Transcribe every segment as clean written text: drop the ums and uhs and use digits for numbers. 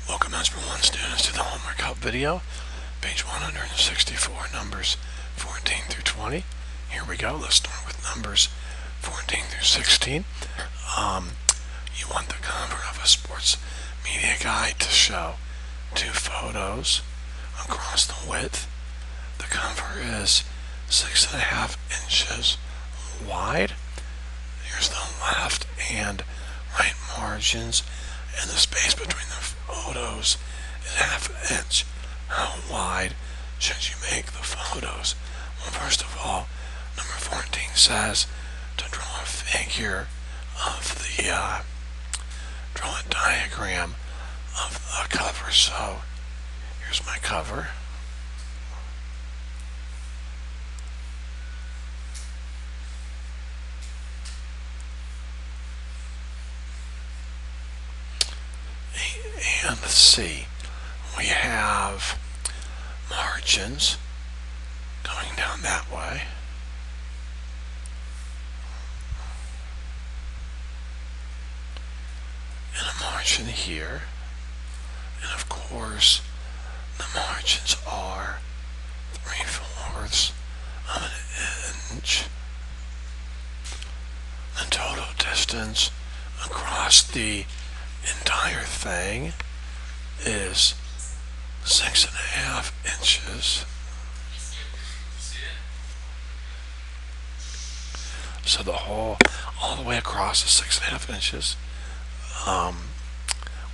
Welcome Algebra 1 students to the homework help video, page 164, numbers 14 through 20. Here we go. Let's start with numbers 14 through 16. You want the cover of a sports media guide to show two photos across the width. The cover is 6.5 inches wide. Here's the left and right margins, and the space between the photos is ½ inch. How wide should you make the photos? Well, first of all, number 14 says to draw a figure of the, draw a diagram of the cover. So here's my cover. And let's see, we have margins going down that way. And a margin here. And of course, the margins are 3/4 of an inch. The total distance across the entire thing is 6.5 inches. So the whole, all the way across is 6.5 inches.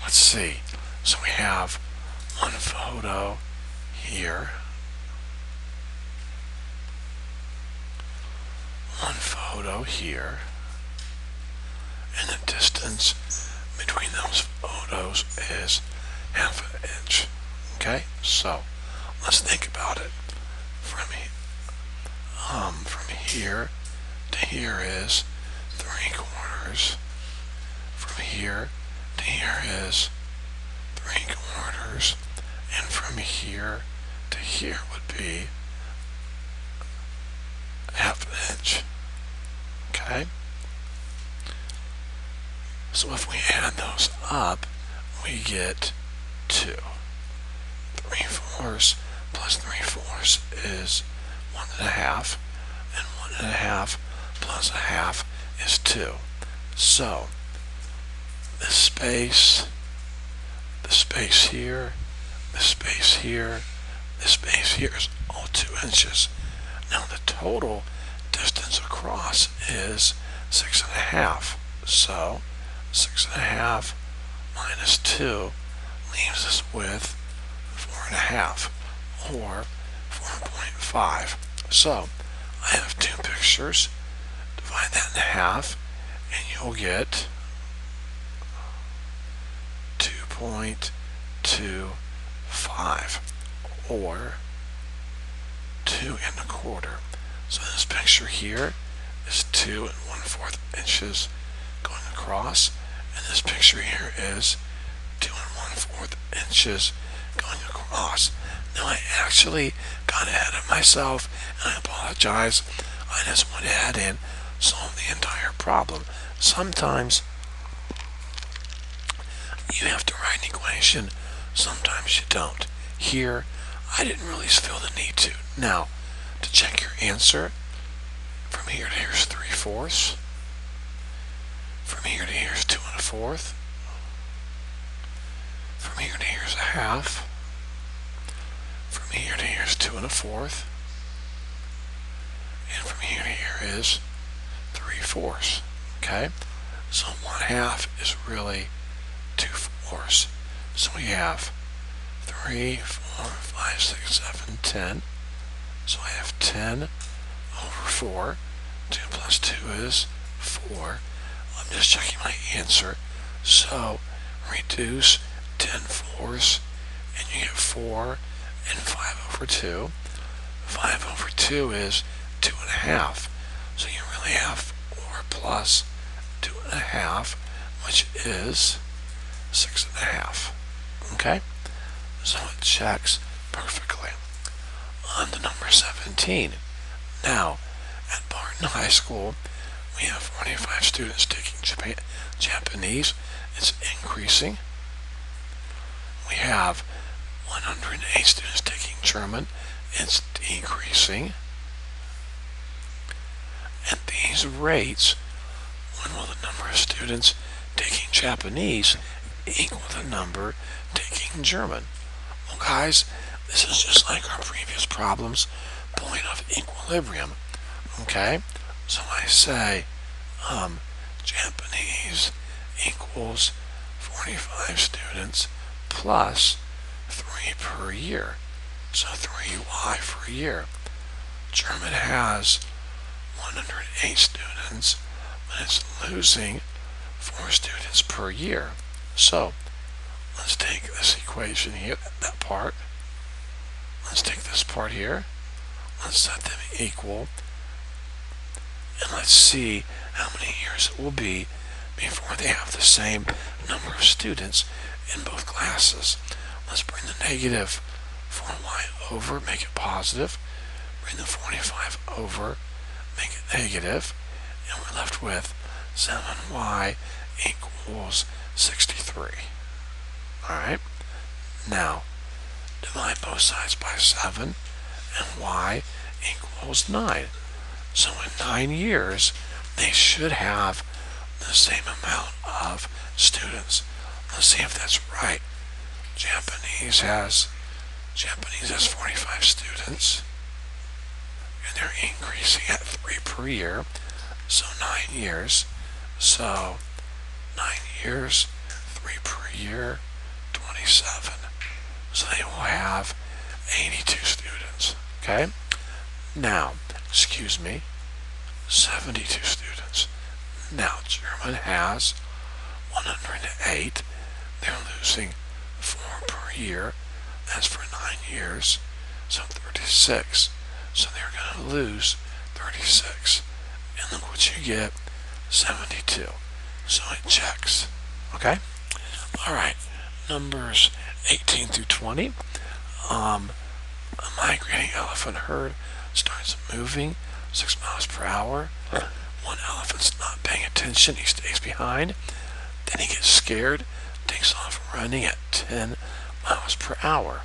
Let's see. So we have one photo here, one photo here, and the distance between those photos is ½ inch. Okay, so let's think about it. From here to here is 3/4. From here to here is 3/4, and from here to here would be ½ inch. Okay. So if we add those up, we get 2. 3/4 plus 3/4 is 1.5, and 1.5 plus 1/2 is 2. So the space here, the space here, the space here is all 2 inches. Now the total distance across is 6.5. So 6.5 minus 2 leaves us with 4.5, or 4.5. So I have two pictures. Divide that in half, and you'll get 2.25, or 2.25. So this picture here is 2 1/4 inches going across, and this picture here is 2 1/4 inches going across. Now I actually got ahead of myself, and I apologize. I just went ahead and solved the entire problem. Sometimes you have to write an equation, sometimes you don't. Here, I didn't really feel the need to. Now, to check your answer, from here to here is 3/4. From here to here is 2 1/4. From here to here is 1/2. From here to here is 2 1/4. And from here to here is 3/4. Okay? So 1/2 is really 2/4. So we have 3, 4, 5, 6, 7, 10. So I have 10/4. 2 plus 2 is 4. I'm just checking my answer. So reduce 10/4, and you get 4 and 5/2. 5/2 is 2.5. So you really have 4 plus 2.5, which is 6.5. Okay? So it checks perfectly. On to number 17. Now, at Barton High School, we have 45 students taking Japanese. It's increasing. we have 108 students taking German. It's decreasing. At these rates, when will the number of students taking Japanese equal the number taking German? Well, guys, this is just like our previous problems, point of equilibrium. Okay, so I say Japanese equals 45 students plus 3 per year. So 3y for a year. German has 108 students, but it's losing 4 students per year. So let's take this equation here, that part. Let's take this part here. Let's set them equal. And let's see how many years it will be before they have the same number of students in both classes. Let's bring the negative 4y over, make it positive. Bring the 45 over, make it negative. And we're left with 7y equals 63. Alright, now divide both sides by 7 and y equals 9. So in 9 years, they should have the same amount of students. Let's see if that's right. Japanese has 45 students, and they're increasing at 3 per year, so 9 years. So 9 years, 3 per year, 27. So they will have 82 students. Okay? Now, excuse me, 72 students. Now, German has 108. They're losing 4 per year. That's for 9 years. So 36. So they're going to lose 36. And look what you get, 72. So it checks. Okay? All right. Numbers 18 through 20. A migrating elephant herd starts moving 6 miles per hour. One elephant's not paying attention. He stays behind. Then he gets scared, takes off running at 10 miles per hour.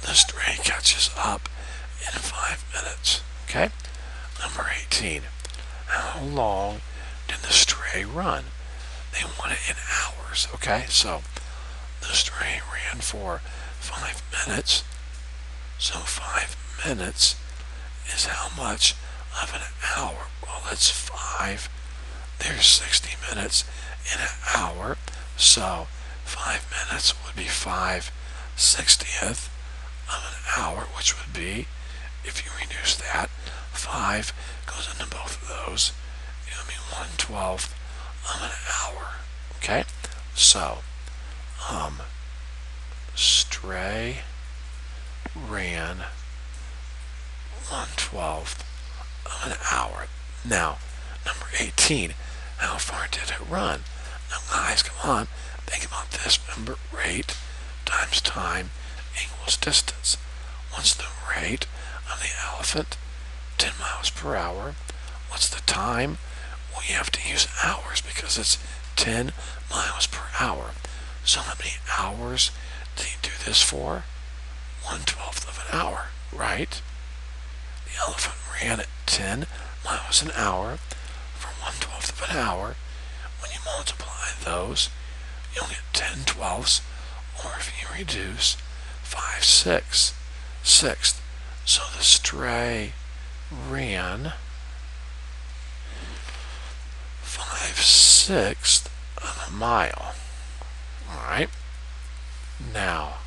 The stray catches up in 5 minutes. Okay? Number 18. How long did the stray run? They want it in hours. Okay? So the stray ran for 5 minutes. So 5 minutes is how much of an hour? Well, it's 5. There's 60 minutes in an hour. So 5 minutes would be 5/60th of an hour, which would be, if you reduce that, 5 goes into both of those. It would be 1/12 of an hour. Okay? So, stray ran 1/12 of an hour. Now, number 18, how far did it run? Now, guys, come on, think about this. Remember, rate times time equals distance. What's the rate of the elephant? 10 miles per hour. What's the time? Well, you have to use hours because it's 10 miles per hour. So how many hours did he do this for? 1/12 of an hour, right? The elephant ran at 10 miles an hour for 1/12 of an hour. When you multiply those, you'll get 10/12, or if you reduce, 5/6. So the stray ran 5/6 of a mile. Alright? Now,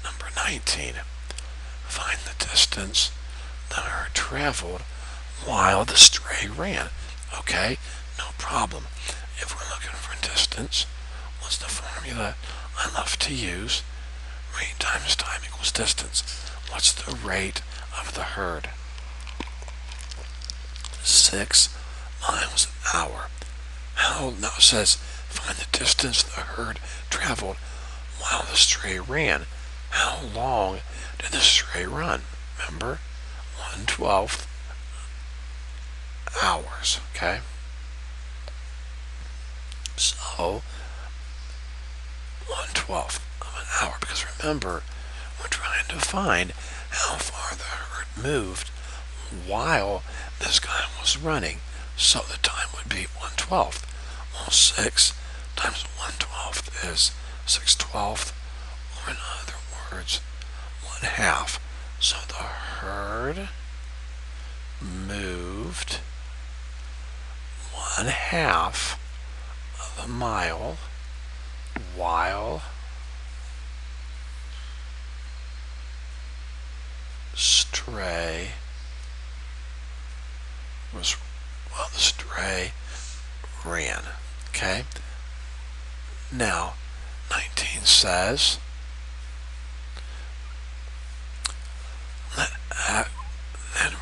number 19. Find the distance the herd traveled while the stray ran. Okay? No problem. If we're looking for distance, what's the formula I love to use? Rate times time equals distance. What's the rate of the herd? 6 miles an hour. Now it says, find the distance the herd traveled while the stray ran. How long did the stray run? Remember? 1/12 hours. Okay? So, 1/12 of an because remember, we're trying to find how far the herd moved while this guy was running. So the time would be 1/12. Well, 6 times 1/12 is 6/12, or in other words, 1/2. So the herd moved 1/2 of a mile while stray the stray ran. Okay? Now, 19 says, then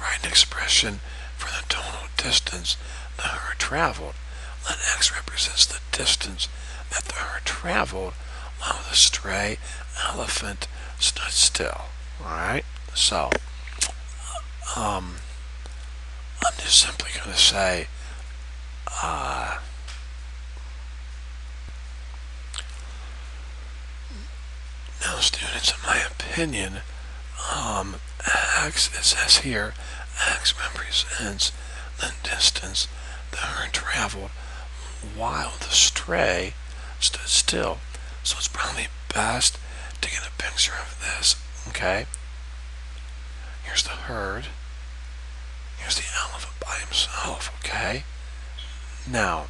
write an expression for the total distance the herd traveled. Let x represents the distance that the herd traveled while the stray elephant stood still. Alright? So, I'm just simply going to say, now students, in my opinion, x, it says here, x represents the distance the herd traveled while the stray stood still. So it's probably best to get a picture of this, okay? Here's the herd. Here's the elephant by himself, okay? Now,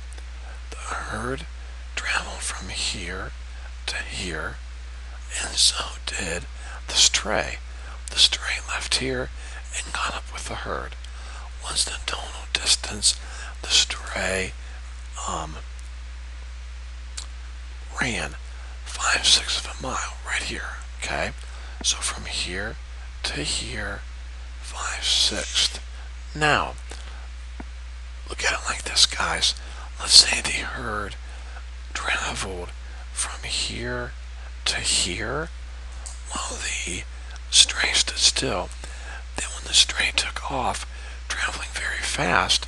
the herd traveled from here to here, and so did the stray. The stray left here and got up with the herd. What's the total distance the stray ran? 5/6 of a mile right here, okay? So from here to here, 5/6. Now, look at it like this, guys. Let's say the herd traveled from here to here while the stray stood still. Then when the stray took off, traveling very fast,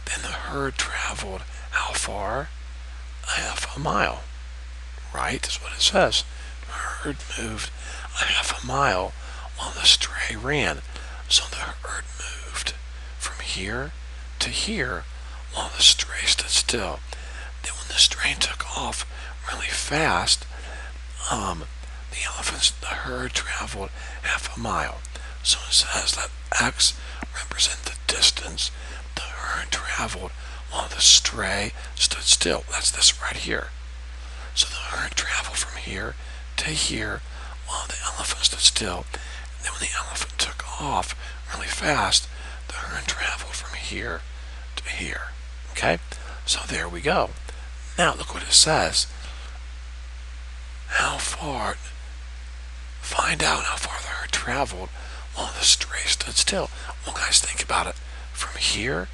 then the herd traveled how far? 1/2 mile. Right? That's what it says. The herd moved 1/2 mile while the stray ran. So the herd moved from here to here while the stray stood still. Then when the stray took off really fast, the herd traveled 1/2 mile. So it says that x represents the distance the herd traveled while the stray stood still. That's this right here. So the herd traveled from here to here while the elephant stood still. And then when the elephant took off really fast, the herd traveled from here to here. Okay? So there we go. Now look what it says. Find out how far the herd traveled while the stray stood still. Well, guys, think about it. From here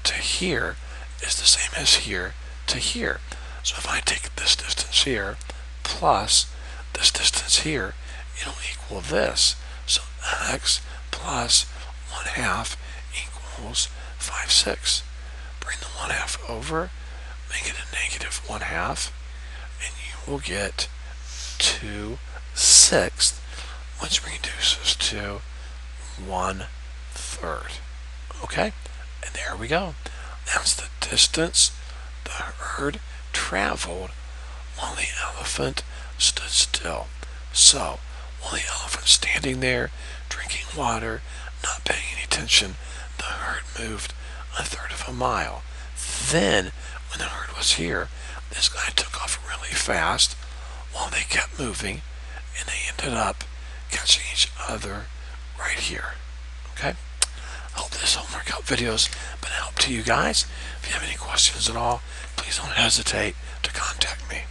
to here is the same as here to here. So if I take this distance here plus this distance here, it'll equal this. So x plus 1/2 equals 5/6. Bring the 1/2 over, make it a negative 1/2, and you will get 2/6, which reduces to 1/3. Okay? And there we go. That's the distance the herd traveled while the elephant stood still. So, while the elephant's standing there, drinking water, not paying any attention, the herd moved 1/3 of a mile. Then, when the herd was here, this guy took off really fast while they kept moving, and they ended up catching each other right here. Okay? I hope this homework help video's been a help to you guys. If you have any questions at all, please don't hesitate to contact me.